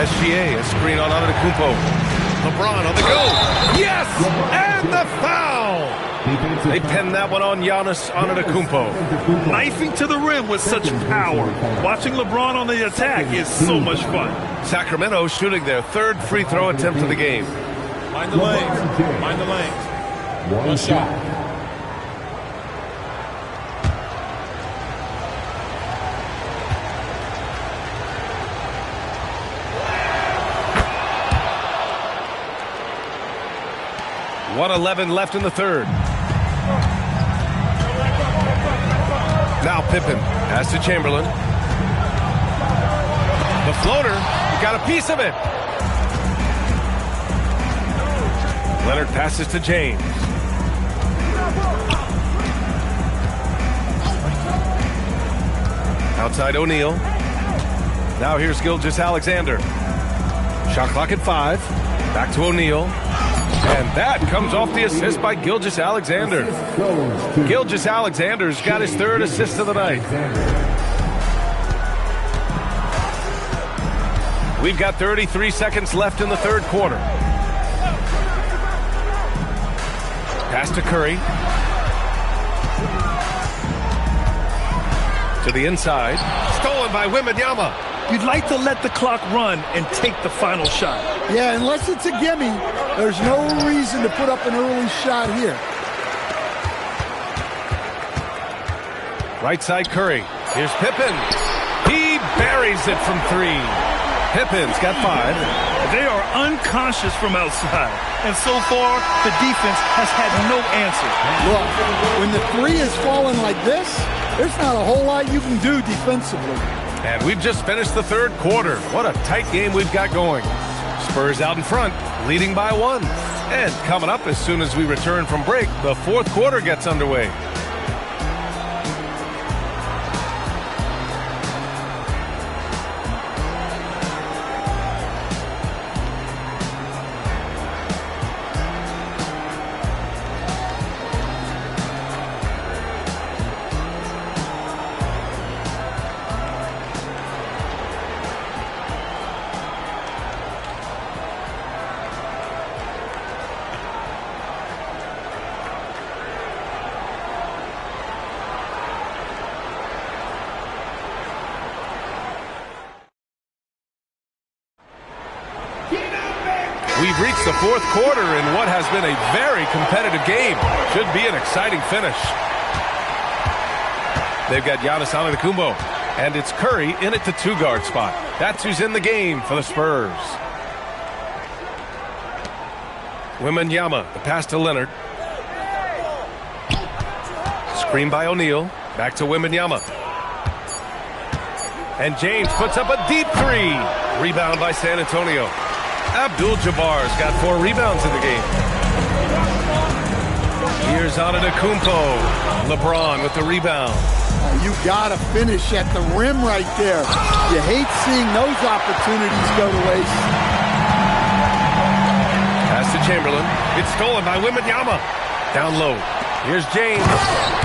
SGA, a screen on Antetokounmpo. LeBron on the go. Yes! And the foul! They pinned that one on Giannis Antetokounmpo. Knifing to the rim with such power. Watching LeBron on the attack is so much fun. Sacramento shooting their third free throw attempt of the game. Mind the lanes. Mind the lanes. One shot. .111 left in the third. Now Pippen. Pass to Chamberlain. The floater. He got a piece of it. Leonard passes to James. Outside O'Neal. Now here's Gilgeous-Alexander. Shot clock at 5. Back to O'Neal. And that comes off the assist by Gilgeous-Alexander. Gilgeous-Alexander's got his third assist of the night. We've got 33 seconds left in the third quarter. Pass to Curry. To the inside. Stolen by Wembanyama. You'd like to let the clock run and take the final shot. Yeah, unless it's a gimme, there's no reason to put up an early shot here. Right side Curry. Here's Pippen. He buries it from 3. Pippen's got 5. They are unconscious from outside. And so far, the defense has had no answer. Look, when the three is falling like this, there's not a whole lot you can do defensively. And we've just finished the third quarter. What a tight game we've got going. Spurs out in front, leading by 1. And coming up as soon as we return from break, the fourth quarter gets underway. We've reached the fourth quarter in what has been a very competitive game. Should be an exciting finish. They've got Giannis Antetokounmpo, and it's Curry in at the 2-guard spot. That's who's in the game for the Spurs. Wembanyama, the pass to Leonard. Screen by O'Neal. Back to Wembanyama. And James puts up a deep 3. Rebound by San Antonio. Abdul-Jabbar's got 4 rebounds in the game. Here's Antetokounmpo. LeBron with the rebound. You got to finish at the rim right there. You hate seeing those opportunities go to waste. Pass to Chamberlain. It's stolen by Wembanyama. Down low. Here's James.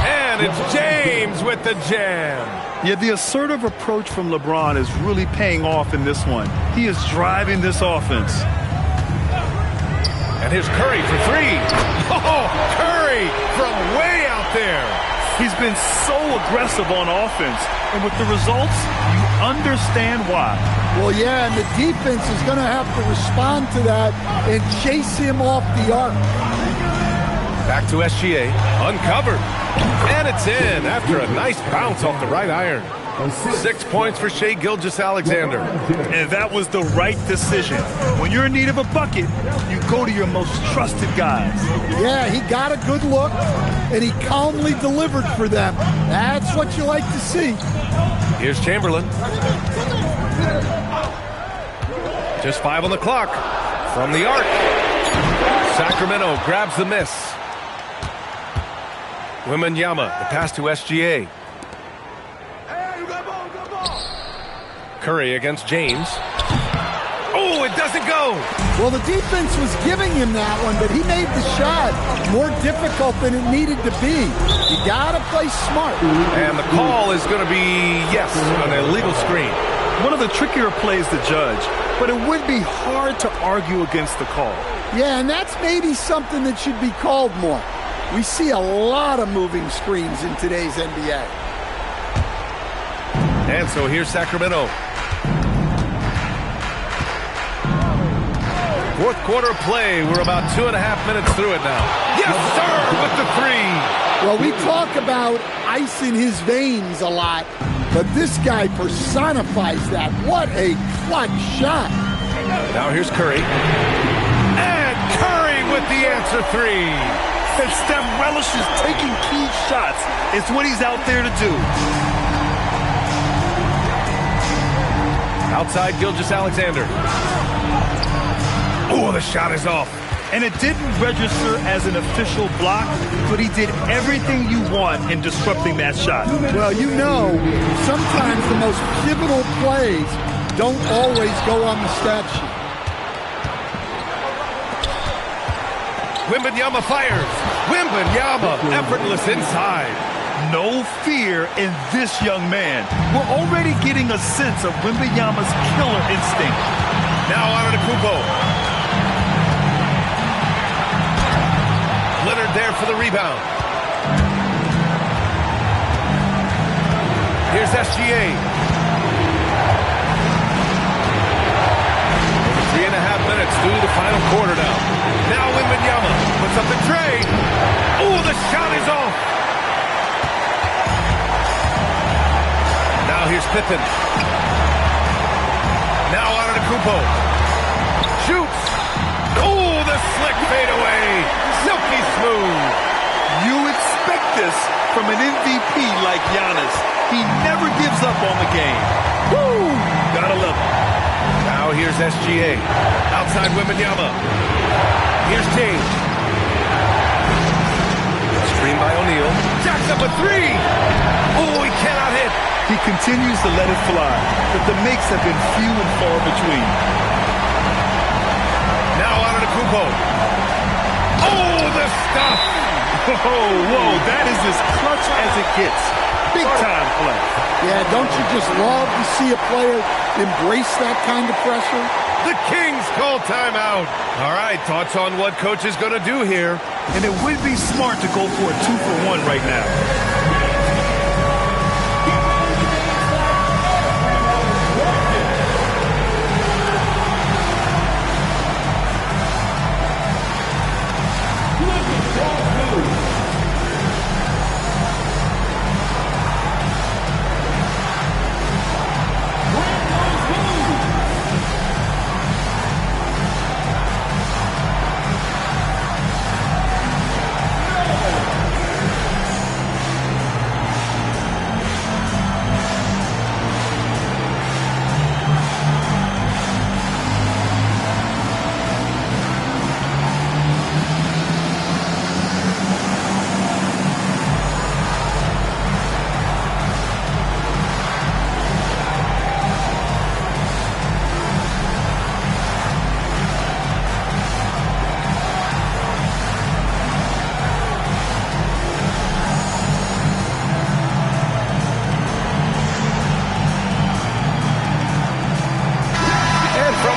And it's James with the jam. Yeah, the assertive approach from LeBron is really paying off in this one. He is driving this offense. And here's Curry for 3. Oh, Curry from way out there. He's been so aggressive on offense. And with the results, you understand why. Well, yeah, and the defense is going to have to respond to that and chase him off the arc. Back to SGA. Uncovered. And it's in after a nice bounce off the right iron. 6 points for Shai Gilgeous-Alexander. And that was the right decision. When you're in need of a bucket, you go to your most trusted guys. Yeah, he got a good look, and he calmly delivered for them. That's what you like to see. Here's Chamberlain. Just 5 on the clock. From the arc. Sacramento grabs the miss. Wembanyama, the pass to SGA. Curry against James. Oh, it doesn't go. Well, the defense was giving him that one, but he made the shot more difficult than it needed to be. You got to play smart. And the call is going to be, yes, an illegal screen. One of the trickier plays to judge, but it would be hard to argue against the call. Yeah, and that's maybe something that should be called more. We see a lot of moving screens in today's NBA. And so here's Sacramento. Fourth quarter play. We're about 2.5 minutes through it now. Yes, sir, with the 3. Well, we talk about ice in his veins a lot, but this guy personifies that. What a clutch shot. Now here's Curry. And Curry with the answer 3. And Steph relishes taking key shots. It's what he's out there to do. Outside Gilgeous-Alexander. Oh, the shot is off. And it didn't register as an official block, but he did everything you want in disrupting that shot. Well, you know, sometimes the most pivotal plays don't always go on the stat sheet. Wembanyama fires. Wembanyama, effortless inside. No fear in this young man. We're already getting a sense of Wembanyama's killer instinct. Now Antetokounmpo. Leonard there for the rebound. Here's SGA. 3.5 minutes through the final quarter now. Now Wembanyama puts up the tray. Oh, the shot is off. Now here's Pippen. Now Antetokounmpo. Shoots. Oh, the slick fadeaway. Silky smooth. You expect this from an MVP like Giannis. He never gives up on the game. Woo! Gotta love it. Now here's SGA. Outside Wembanyama. Here's James. Screen by O'Neal. Jacks up a three. Oh, he cannot hit. He continues to let it fly, but the makes have been few and far between. Now Antetokounmpo. Oh, the stuff. Whoa, that is as clutch as it gets. Big time play. Yeah, don't you just love to see a player embrace that kind of pressure? The Kings call timeout. All right, thoughts on what coach is going to do here? And it would be smart to go for a 2-for-1 right now.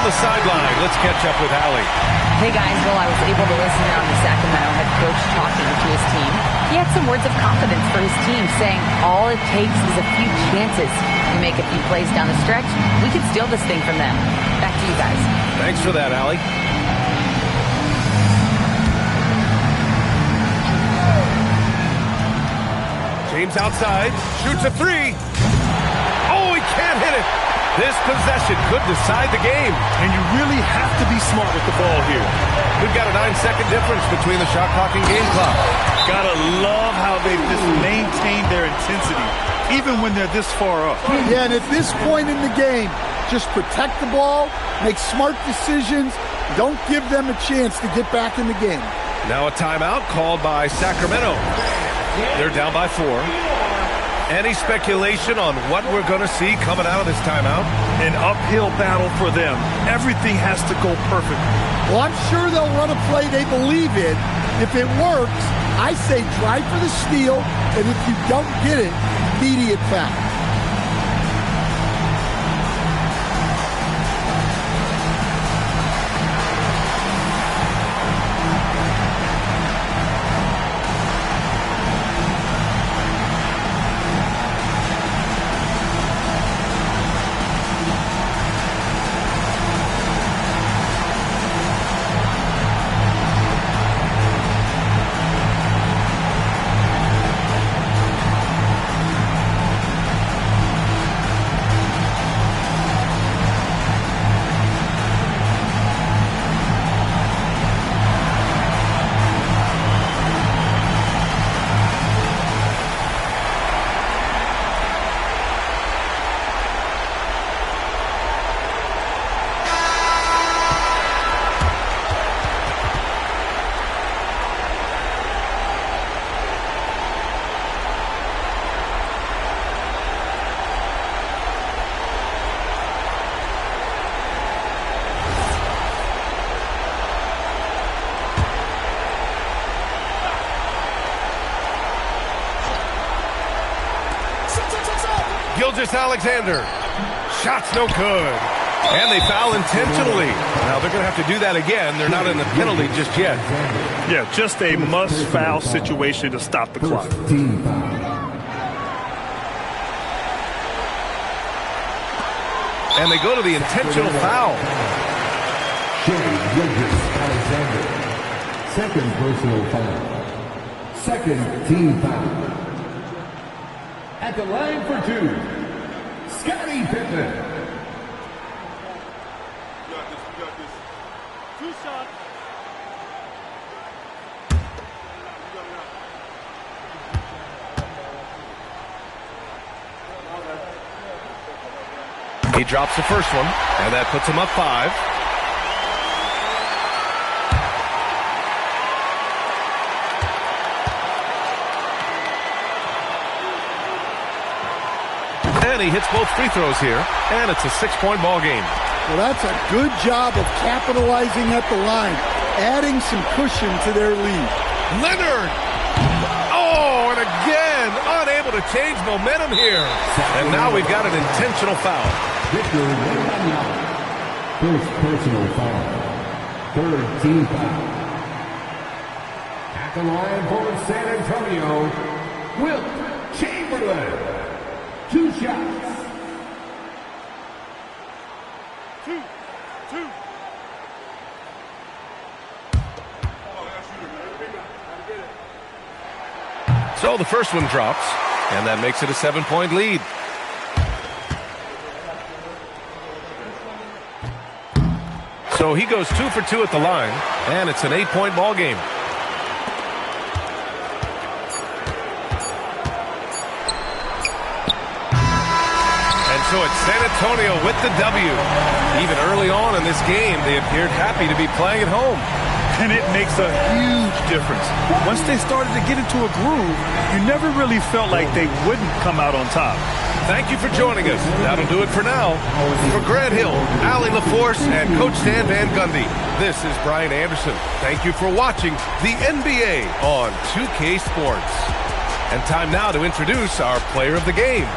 Sideline. Let's catch up with Allie. Hey guys, well, I was able to listen on the Sacramento head coach talking to his team. He had some words of confidence for his team, saying all it takes is a few chances. We make a few plays down the stretch, we can steal this thing from them. Back to you guys. Thanks for that, Allie. James outside, shoots a three. Oh, he can't hit it. This possession could decide the game. And you really have to be smart with the ball here. We've got a 9-second difference between the shot clock and game clock. Gotta love how they've just maintained their intensity, even when they're this far up. Yeah, and at this point in the game, just protect the ball, make smart decisions, don't give them a chance to get back in the game. Now a timeout called by Sacramento. They're down by 4. Any speculation on what we're going to see coming out of this timeout? An uphill battle for them. Everything has to go perfect. Well, I'm sure they'll run a play they believe in. If it works, I say try for the steal, and if you don't get it, immediate foul. Gilgeous-Alexander. Shot's no good. And they foul intentionally. Now they're going to have to do that again. They're not in the penalty just yet. Yeah, just a must-foul situation to stop the clock. And they go to the intentional foul. Shai Gilgeous-Alexander. Second personal foul. Second team foul. At the line for 2, Scottie Pippen. Two shots. He drops the first one, and that puts him up 5. And he hits both free throws here, and it's a 6-point ball game. Well, that's a good job of capitalizing at the line, adding some cushion to their lead. Leonard! Oh, and again, unable to change momentum here. And now we've got an intentional foul. Victor Wembanyama. First personal foul. Third team foul. At the line for San Antonio, Wilt Chamberlain. 2 shots. Two. So the first one drops, and that makes it a 7-point lead. So he goes 2 for 2 at the line, and it's an 8-point ball game. And so it's San Antonio with the W. Even early on in this game, they appeared happy to be playing at home. And it makes a huge difference. Once they started to get into a groove, you never really felt like they wouldn't come out on top. Thank you for joining us. That'll do it for now. For Grant Hill, Allie LaForce, and Coach Dan Van Gundy, this is Brian Anderson. Thank you for watching the NBA on 2K Sports. And time now to introduce our player of the game,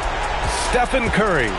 Stephen Curry.